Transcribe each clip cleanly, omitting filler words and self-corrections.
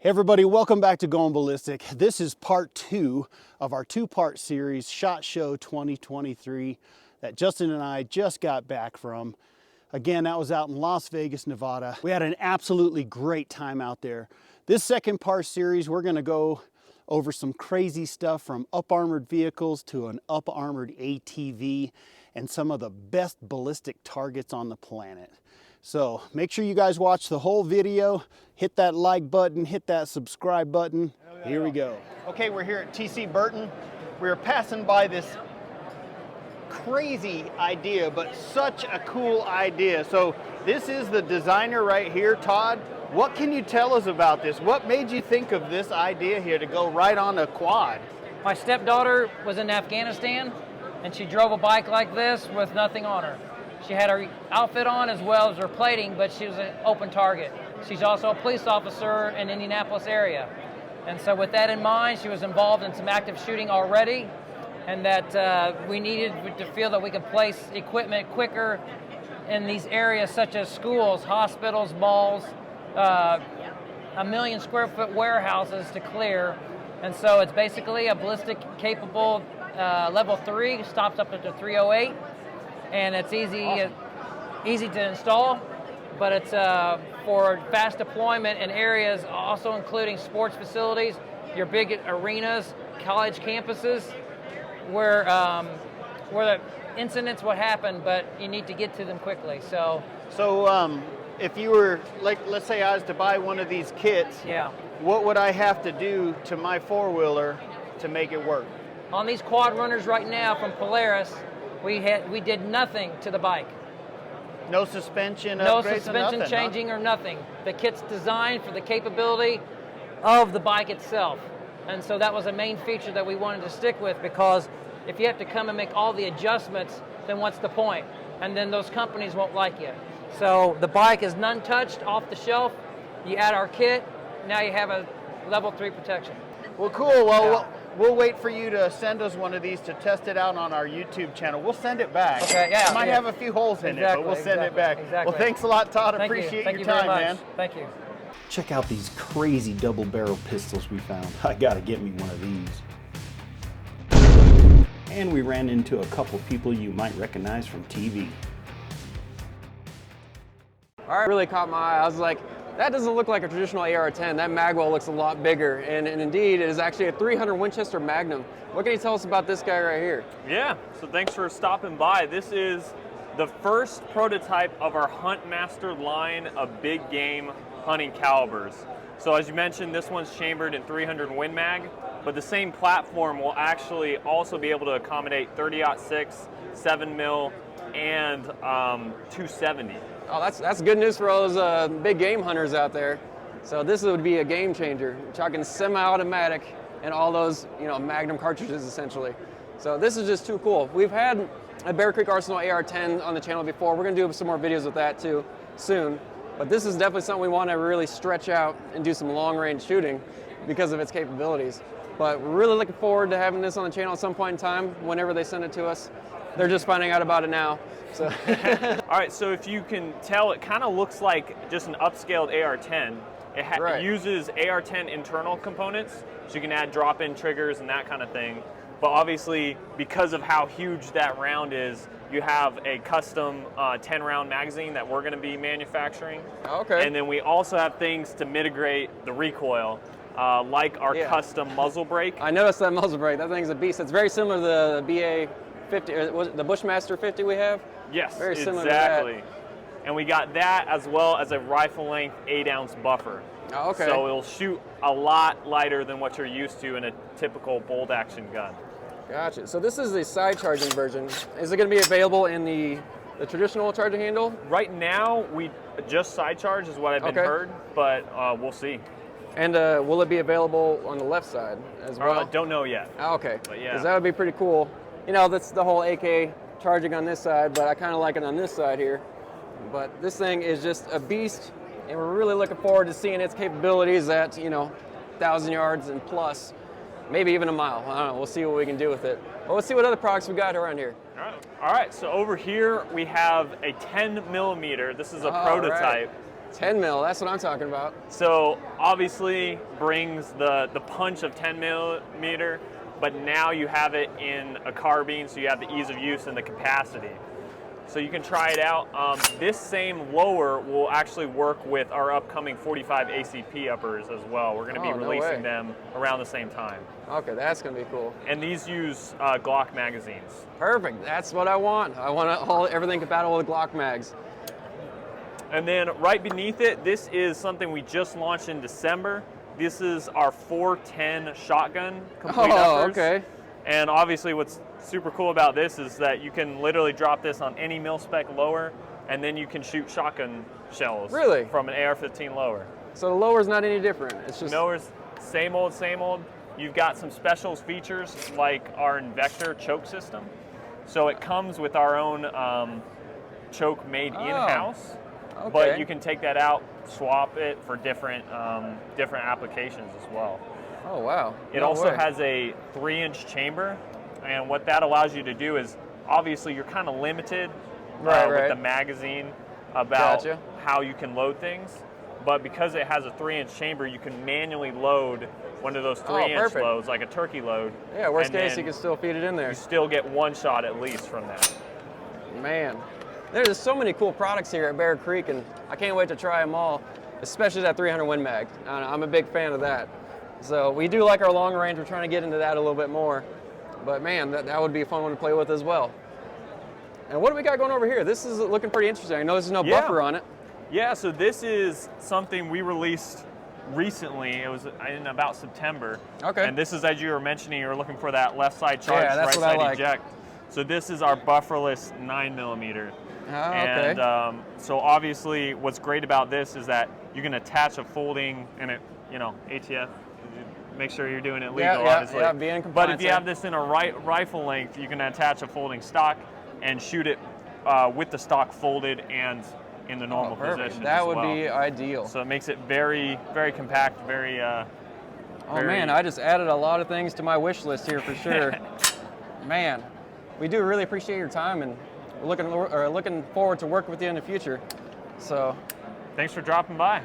Hey everybody, welcome back to Going Ballistic. This is part 2 of our 2-part series, SHOT Show 2023, that Justin and I just got back from. Again, that was out in Las Vegas, Nevada. We had an absolutely great time out there. This second part series, we're gonna go over some crazy stuff from up-armored vehicles to an up-armored ATV and some of the best ballistic targets on the planet. So make sure you guys watch the whole video, hit that like button, hit that subscribe button. Here we go. Okay, we're here at TC Burton. We were passing by this crazy idea, but such a cool idea. So this is the designer right here, Todd. What can you tell us about this? What made you think of this idea here to go right on a quad? My stepdaughter was in Afghanistan and she drove a bike like this with nothing on her. She had her outfit on as well as her plating, but she was an open target. She's also a police officer in the Indianapolis area. And so with that in mind, she was involved in some active shooting already, and that we needed to feel that we could place equipment quicker in these areas such as schools, hospitals, malls, 1 million square foot warehouses to clear. And so it's basically a ballistic capable level 3, stops up to 308. And it's easy to install, but it's for fast deployment in areas also including sports facilities, your big arenas, college campuses, where the incidents will happen, but you need to get to them quickly. So if you were, like, let's say I was to buy one of these kits, yeah, what would I have to do to my four-wheeler to make it work? On these quad runners right now from Polaris, we did nothing to the bike. No suspension upgrades? No suspension nothing, changing huh? or nothing. The kit's designed for the capability of the bike itself. And so that was a main feature that we wanted to stick with, because if you have to come and make all the adjustments, then what's the point? And then those companies won't like you. So the bike is none touched, off the shelf. You add our kit, now you have a level 3 protection. Well, cool. Well, we'll wait for you to send us one of these to test it out on our YouTube channel. We'll send it back. Okay, yeah. It might have a few holes in it, but we'll send it back. Exactly. Well, thanks a lot, Todd. Thank Appreciate you. your time, man. Thank you. Check out these crazy double barrel pistols we found. I gotta get me one of these. And we ran into a couple people you might recognize from TV. All right, really caught my eye. I was like, that doesn't look like a traditional AR-10. That magwell looks a lot bigger, and indeed, it is actually a 300 Winchester Magnum. What can you tell us about this guy right here? Yeah, so thanks for stopping by. This is the first prototype of our Huntmaster line of big game hunting calibers. So as you mentioned, this one's chambered in 300 Win Mag, but the same platform will actually also be able to accommodate 30-06, 7mm, and 270. Oh, that's good news for all those big game hunters out there. So this would be a game changer. We're talking semi-automatic and all those, Magnum cartridges essentially. So this is just too cool. We've had a Bear Creek Arsenal AR-10 on the channel before. We're gonna do some more videos with that too soon. But this is definitely something we want to really stretch out and do some long-range shooting because of its capabilities. But we're really looking forward to having this on the channel at some point in time, whenever they send it to us. They're just finding out about it now. So. All right, so if you can tell, it kind of looks like just an upscaled AR-10. It uses AR-10 internal components, so you can add drop-in triggers and that kind of thing. But obviously, because of how huge that round is, you have a custom 10-round magazine that we're going to be manufacturing. Okay. And then we also have things to mitigate the recoil, like our custom muzzle brake. I noticed that muzzle brake. That thing's a beast. It's very similar to the BA-50, or the Bushmaster 50 we have. Yes, very similar exactly. To that. And we got that as well as a rifle length 8-ounce buffer. Oh, okay. So it'll shoot a lot lighter than what you're used to in a typical bolt action gun. Gotcha. So this is the side charging version. Is it going to be available in the traditional charging handle? Right now, we just side charge is what I've been heard, but we'll see. And will it be available on the left side as well? Don't know yet. Oh, okay. But yeah. Because that would be pretty cool. That's the whole AK charging on this side, but I kind of like it on this side here. But this thing is just a beast, and we're really looking forward to seeing its capabilities at, 1,000 yards and plus, maybe even a mile. I don't know, we'll see what we can do with it. But let's see what other products we got around here. All right, so over here we have a 10mm. This is a prototype. 10 mil, that's what I'm talking about. So obviously brings the punch of 10 millimeter, but now you have it in a carbine, so you have the ease of use and the capacity. So you can try it out. This same lower will actually work with our upcoming 45 ACP uppers as well. We're going to be releasing them around the same time. Okay, that's going to be cool. And these use Glock magazines. Perfect, that's what I want. I want everything compatible with Glock mags. And then right beneath it, this is something we just launched in December. This is our 410 shotgun complete uppers. Okay. And obviously what's super cool about this is that you can literally drop this on any mil-spec lower, and then you can shoot shotgun shells from an AR-15 lower. So the lower's not any different? It's just... Lower's same old, same old. You've got some special features like our Invector choke system. So it comes with our own choke made in-house, but you can take that out, swap it for different applications as well. Oh, wow. It also has a 3-inch chamber, and what that allows you to do is, obviously you're kind of limited with the magazine about how you can load things, but because it has a 3-inch chamber, you can manually load one of those 3-inch loads, like a turkey load. Yeah, worst case, you can still feed it in there. You still get one shot at least from that. Man, there's so many cool products here at Bear Creek, and I can't wait to try them all, especially that 300 Win Mag. I'm a big fan of that. So we do like our long range. We're trying to get into that a little bit more. But man, that would be a fun one to play with as well. And what do we got going over here? This is looking pretty interesting. I know there's no buffer on it. Yeah, so this is something we released recently. It was in about September. Okay. And this is, as you were mentioning, you were looking for that left side charge, right side eject. So this is our bufferless 9mm. And so obviously what's great about this is that you can attach a folding, and it, ATF, make sure you're doing it legal, obviously. Yeah, being in compliance. But if you have this in a rifle length, you can attach a folding stock and shoot it with the stock folded and in the normal position. That would be ideal. So it makes it very, very compact, very. Man, I just added a lot of things to my wish list here for sure. Man, we do really appreciate your time, and we're looking forward to working with you in the future. So, thanks for dropping by.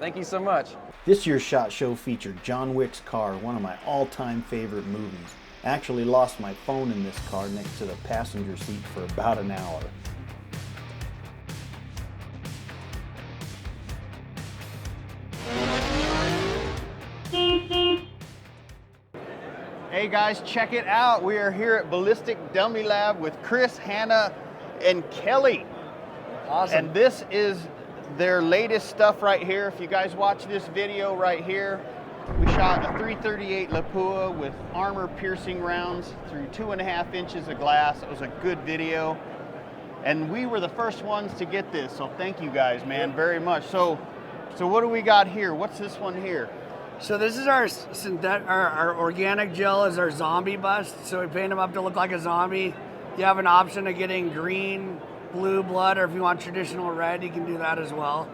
Thank you so much. This year's SHOT Show featured John Wick's car, one of my all-time favorite movies. I actually lost my phone in this car next to the passenger seat for about an hour. Hey guys, check it out. We are here at Ballistic Dummy Lab with Chris, Hannah, and Kelly. Awesome. And this is their latest stuff right here. If you guys watch this video right here, we shot a .338 Lapua with armor-piercing rounds through 2.5 inches of glass. It was a good video. And we were the first ones to get this, so thank you guys, man, very much. So what do we got here? What's this one here? So this is our organic gel is our zombie bust. So we paint them up to look like a zombie. You have an option of getting green, blue blood, or if you want traditional red, you can do that as well.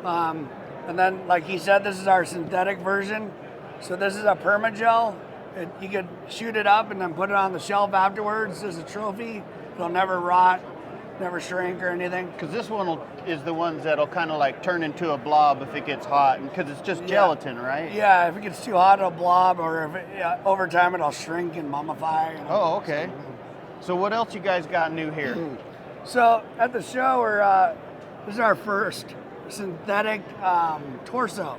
And then, like he said, this is our synthetic version. So this is a permagel. You could shoot it up and then put it on the shelf afterwards as a trophy. It'll never rot, never shrink or anything. Because this one is the ones that'll kind of like turn into a blob if it gets hot, because it's just gelatin, right? Yeah, if it gets too hot, it'll blob, or if over time it'll shrink and mummify. Oh, okay. So what else you guys got new here? So at the show, this is our first synthetic torso.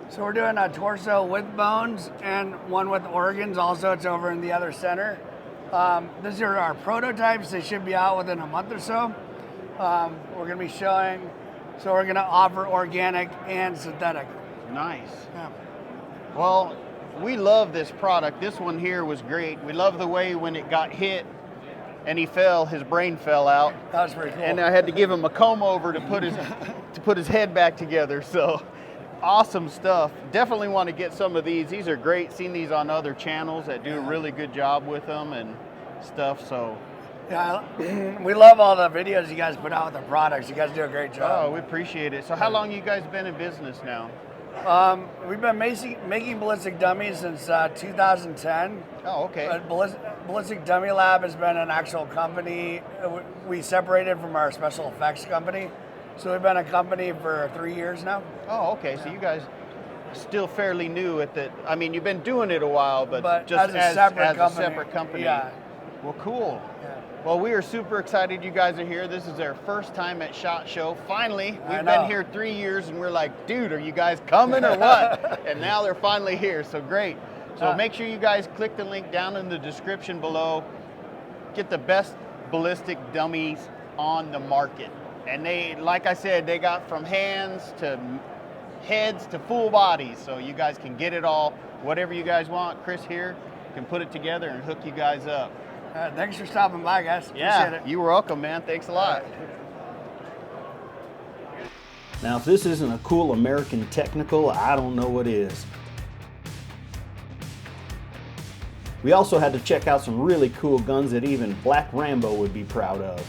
So we're doing a torso with bones and one with organs. Also, it's over in the other center. These are our prototypes. They should be out within a month or so. We're going to be showing, so we're going to offer organic and synthetic. Nice. Yeah. Well, we love this product. This one here was great. We love the way when it got hit and he fell, his brain fell out. That was pretty cool. And I had to give him a comb over to put his head back together. So awesome stuff. Definitely want to get some of these. These are great. Seen these on other channels that do a really good job with them and stuff. So yeah, we love all the videos you guys put out with the products. You guys do a great job. Oh, we appreciate it. So how long you guys been in business now? We've been making ballistic dummies since 2010. Oh, okay. Ballistic Dummy Lab has been an actual company. We separated from our special effects company. So we've been a company for 3 years now. Oh, okay. So you guys still fairly new at the. I mean, you've been doing it a while, but just as a separate company. Yeah. Well, cool. Yeah. Well, we are super excited you guys are here. This is our first time at SHOT Show. Finally, I we've know. been here 3 years, and we're like, dude, are you guys coming or what? And now they're finally here, so great. So make sure you guys click the link down in the description below. Get the best ballistic dummies on the market. And they, like I said, they got from hands to heads to full bodies, so you guys can get it all. Whatever you guys want, Chris here can put it together and hook you guys up. Thanks for stopping by, guys. Yeah, Appreciate it. you were welcome, man. Thanks a lot. Now, if this isn't a cool American technical, I don't know what is. We also had to check out some really cool guns that even Black Rambo would be proud of.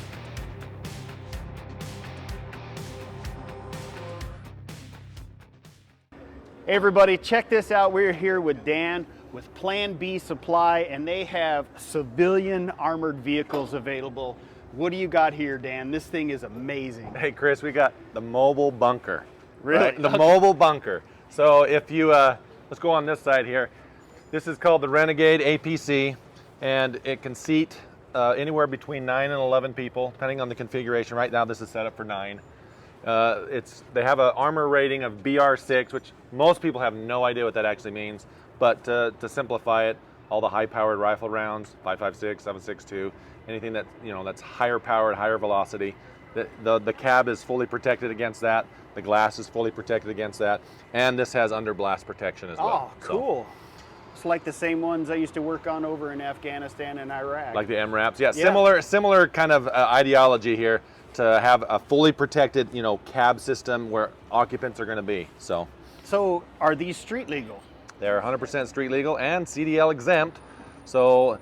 Hey everybody, check this out. We're here with Dan with Plan B Supply, and they have civilian armored vehicles available. What do you got here, Dan? This thing is amazing. Hey Chris, we got the mobile bunker. Really? Right? The mobile bunker. So if you, let's go on this side here. This is called the Renegade APC, and it can seat anywhere between 9 and 11 people, depending on the configuration. Right now this is set up for 9. They have an armor rating of BR6, which most people have no idea what that actually means. But to simplify it, all the high-powered rifle rounds, 5.56, 7.62, anything that that's higher powered, higher velocity, the cab is fully protected against that. The glass is fully protected against that, and this has underblast protection as well. Oh, cool. It's like the same ones I used to work on over in Afghanistan and Iraq. Like the MRAPs, yeah. Similar kind of ideology here to have a fully protected, cab system where occupants are going to be. So are these street legal? They're 100% street legal and CDL exempt. So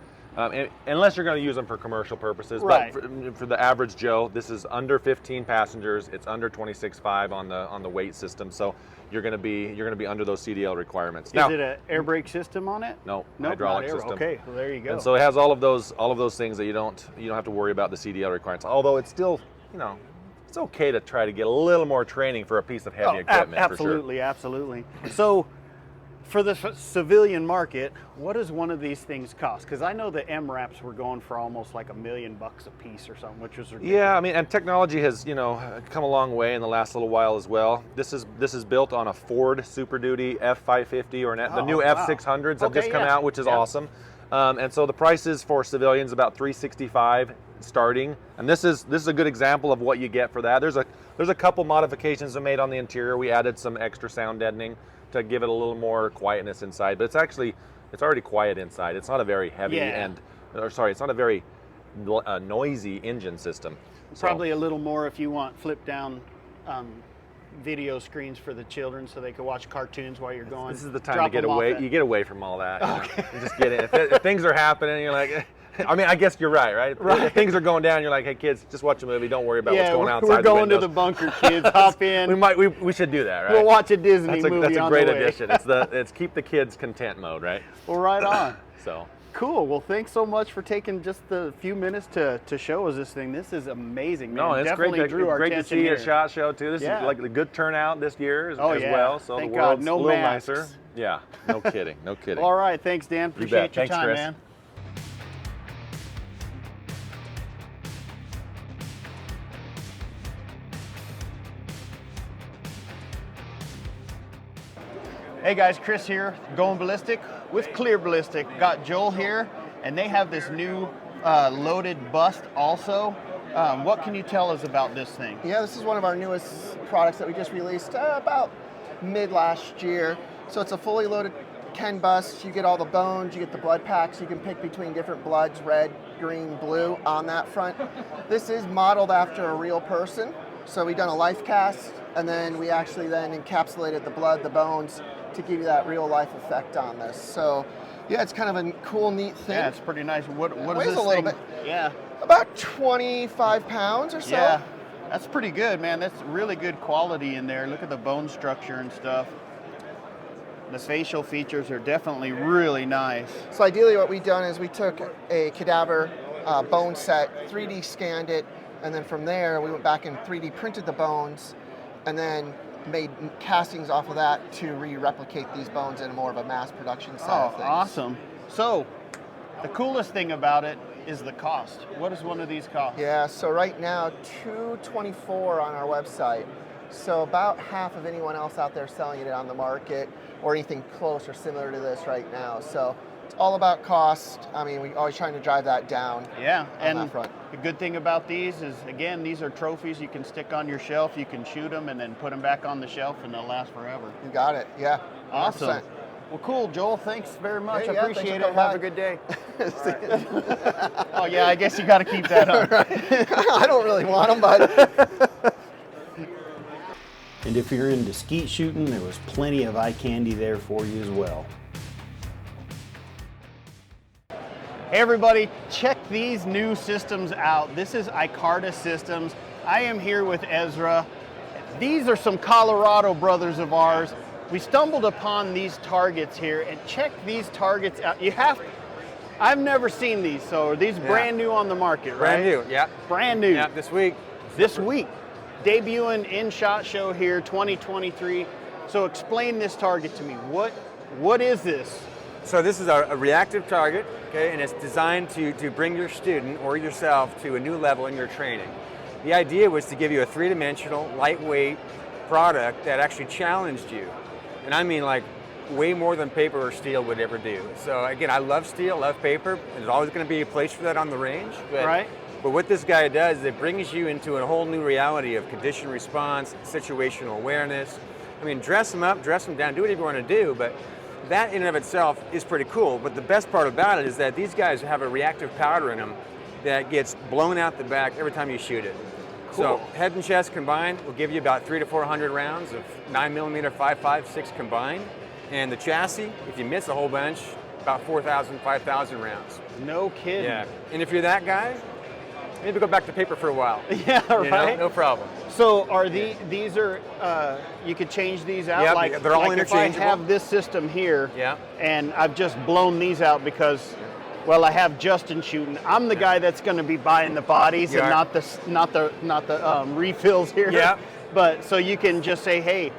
unless you're going to use them for commercial purposes, right. But for the average Joe, this is under 15 passengers. It's under 26.5 on the weight system. So you're going to be under those CDL requirements. Is it an air brake system on it? No, nope, hydraulic not air. system. Okay, well, there you go. And so it has all of those things that you don't have to worry about the CDL requirements. Although it's still, it's okay to try to get a little more training for a piece of heavy equipment. Absolutely, for sure. Absolutely. So, for the civilian market, what does one of these things cost? Because I know the MRAPs were going for almost like $1 million a piece or something, which was ridiculous. Yeah, I mean, and technology has come a long way in the last little while as well. This is built on a Ford Super Duty F550 or the new F600s have just come out, which is awesome. And so the prices for civilians about $365 starting, and this is a good example of what you get for that. There's a couple modifications I made on the interior. We added some extra sound deadening to give it a little more quietness inside, but it's already quiet inside. It's not a very heavy it's not a very noisy engine system. Probably a little more if you want flip down video screens for the children so they can watch cartoons while you're going. This is the time to get away. You get away from all that. Okay. You just get in. If things are happening, you're like, I mean, I guess you're right? If things are going down, you're like, hey kids, just watch a movie. Don't worry about what's going outside. We're going to the bunker, kids. Hop in. We should do that, right? We'll watch a Disney movie. That's a great addition. It's keep the kids content mode, right? Well, right on. So. Cool. Well, thanks so much for taking just the few minutes to show us this thing. This is amazing, man. No, it's definitely great. drew our great to attention see here. at SHOT Show too. This is like a good turnout this year as well. So Thank the world's God. No a little masks. nicer. Yeah. No kidding. No kidding. All right. Thanks, Dan. Appreciate your Thanks, time, Chris. man. Hey guys, Chris here, going ballistic with Clear Ballistic. Got Joel here, and they have this new loaded bust also. What can you tell us about this thing? Yeah, this is one of our newest products that we just released about mid last year. So it's a fully loaded Ken bust. You get all the bones, you get the blood packs. You can pick between different bloods, red, green, blue on that front. This is modeled after a real person. So we've done a life cast, and then we actually then encapsulated the blood, the bones, to give you that real life effect on this. So yeah, it's kind of a cool, neat thing. Yeah, it's pretty nice. What is weighs this a little thing? bit. Yeah. About 25 pounds or so. Yeah, that's pretty good, man. That's really good quality in there. Look at the bone structure and stuff. The facial features are definitely really nice. So ideally what we've done is we took a cadaver bone set, 3D scanned it, And then from there, we went back and 3D printed the bones, and then made castings off of that to replicate these bones in more of a mass production side of things. Awesome. So, the coolest thing about it is the cost. What does one of these cost? Yeah, so right now, $224 on our website. So about half of anyone else out there selling it on the market, or anything close or similar to this right now. So it's all about cost. I mean, we're always trying to drive that down. Yeah, and that front. the good thing about these is, again, these are trophies you can stick on your shelf. You can shoot them and then put them back on the shelf, and they'll last forever. You got it, yeah. 100%. Awesome. Well, cool, Joel. Thanks very much. Hey, I yeah, appreciate thanks it. for Have a coming good day. Oh, yeah, I guess you got to keep that up. I don't really want them, but... And if you're into skeet shooting, there was plenty of eye candy there for you as well. Hey everybody, check these new systems out. This is Ikarda Systems. I am here with Ezra. These are some Colorado brothers of ours. We stumbled upon these targets here, and check these targets out. I've never seen these, so are these brand new on the market, right? Brand new, yeah. Brand new. Yeah, this week. This week. Debuting in SHOT Show here, 2023. So explain this target to me. What is this? So this is a reactive target, okay, and it's designed to bring your student or yourself to a new level in your training. The idea was to give you a three-dimensional, lightweight product that actually challenged you. And I mean like way more than paper or steel would ever do. So again, I love steel, love paper. There's always going to be a place for that on the range. Right. But what this guy does is it brings you into a whole new reality of condition response, situational awareness. I mean, dress them up, dress them down, do whatever you want to do, but that in and of itself is pretty cool. But the best part about it is that these guys have a reactive powder in them that gets blown out the back every time you shoot it. Cool. So head and chest combined will give you about 300 to 400 rounds of 9mm 5.56 combined. And the chassis, if you miss a whole bunch, about 4,000, 5,000 rounds. No kidding. Yeah. And if you're that guy, maybe go back to paper for a while. Yeah, You know, right. no problem. So are these are you could change these out? Yep, like they're all like interchangeable. If I have this system here, Yeah. and I've just blown these out because, well, I have Justin shooting. I'm the guy that's going to be buying the bodies You and are. not the refills here. Yep. But so you can just say, hey,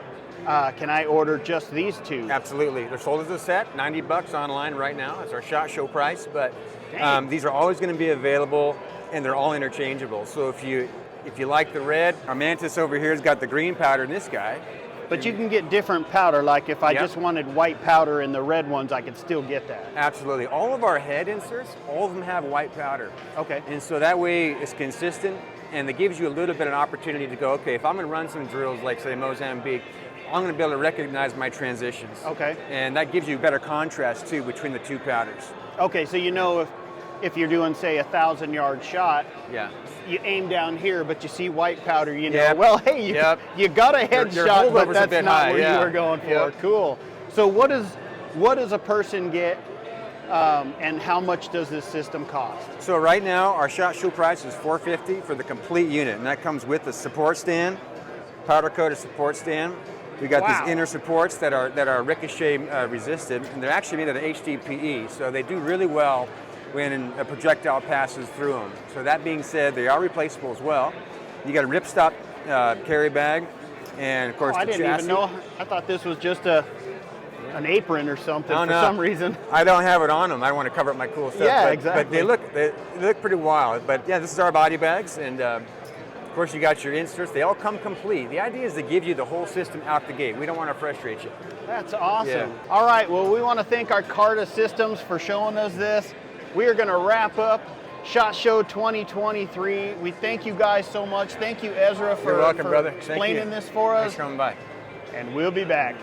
can I order just these two? Absolutely. They're sold as a set, $90 online right now. That's our SHOT Show price. But Dang. these are always going to be available, and they're all interchangeable. So if you like the red, our Mantis over here has got the green powder in this guy. But you can get different powder. Like if I Yep. just wanted white powder in the red ones, I could still get that. Absolutely. All of our head inserts, all of them have white powder. Okay. And so that way it's consistent, and it gives you a little bit of an opportunity to go, okay, if I'm going to run some drills like, say, Mozambique, I'm going to be able to recognize my transitions. Okay. And that gives you better contrast, too, between the two powders. Okay, so you know if you're doing, say, a 1,000-yard shot, Yeah. you aim down here, but you see white powder, you know, Yep. well, hey, you got a headshot, your holdup but was a that's bit not high, where yeah. you were going for. Yep. Cool. So what does a person get, and how much does this system cost? So right now, our SHOT Show price is $450 for the complete unit, and that comes with the support stand, powder coated support stand. We got Wow. these inner supports that are ricochet resisted, and they're actually made out of HDPE, so they do really well when a projectile passes through them. So that being said, they are replaceable as well. You got a ripstop carry bag, and of course I the didn't chassis. even know. I thought this was just an apron or something Oh, for no. some reason. I don't have it on them. I don't want to cover up my cool stuff. Yeah, but, exactly. But they look pretty wild. But yeah, this is our body bags, and of course you got your inserts. They all come complete. The idea is to give you the whole system out the gate. We don't want to frustrate you. That's awesome. Yeah. All right, well, we want to thank Ikarda Systems for showing us this. We are going to wrap up SHOT Show 2023. We thank you guys so much. Thank you, Ezra, for, You're welcome, for brother. Thank explaining you. this for us. Thanks for coming by. And we'll be back.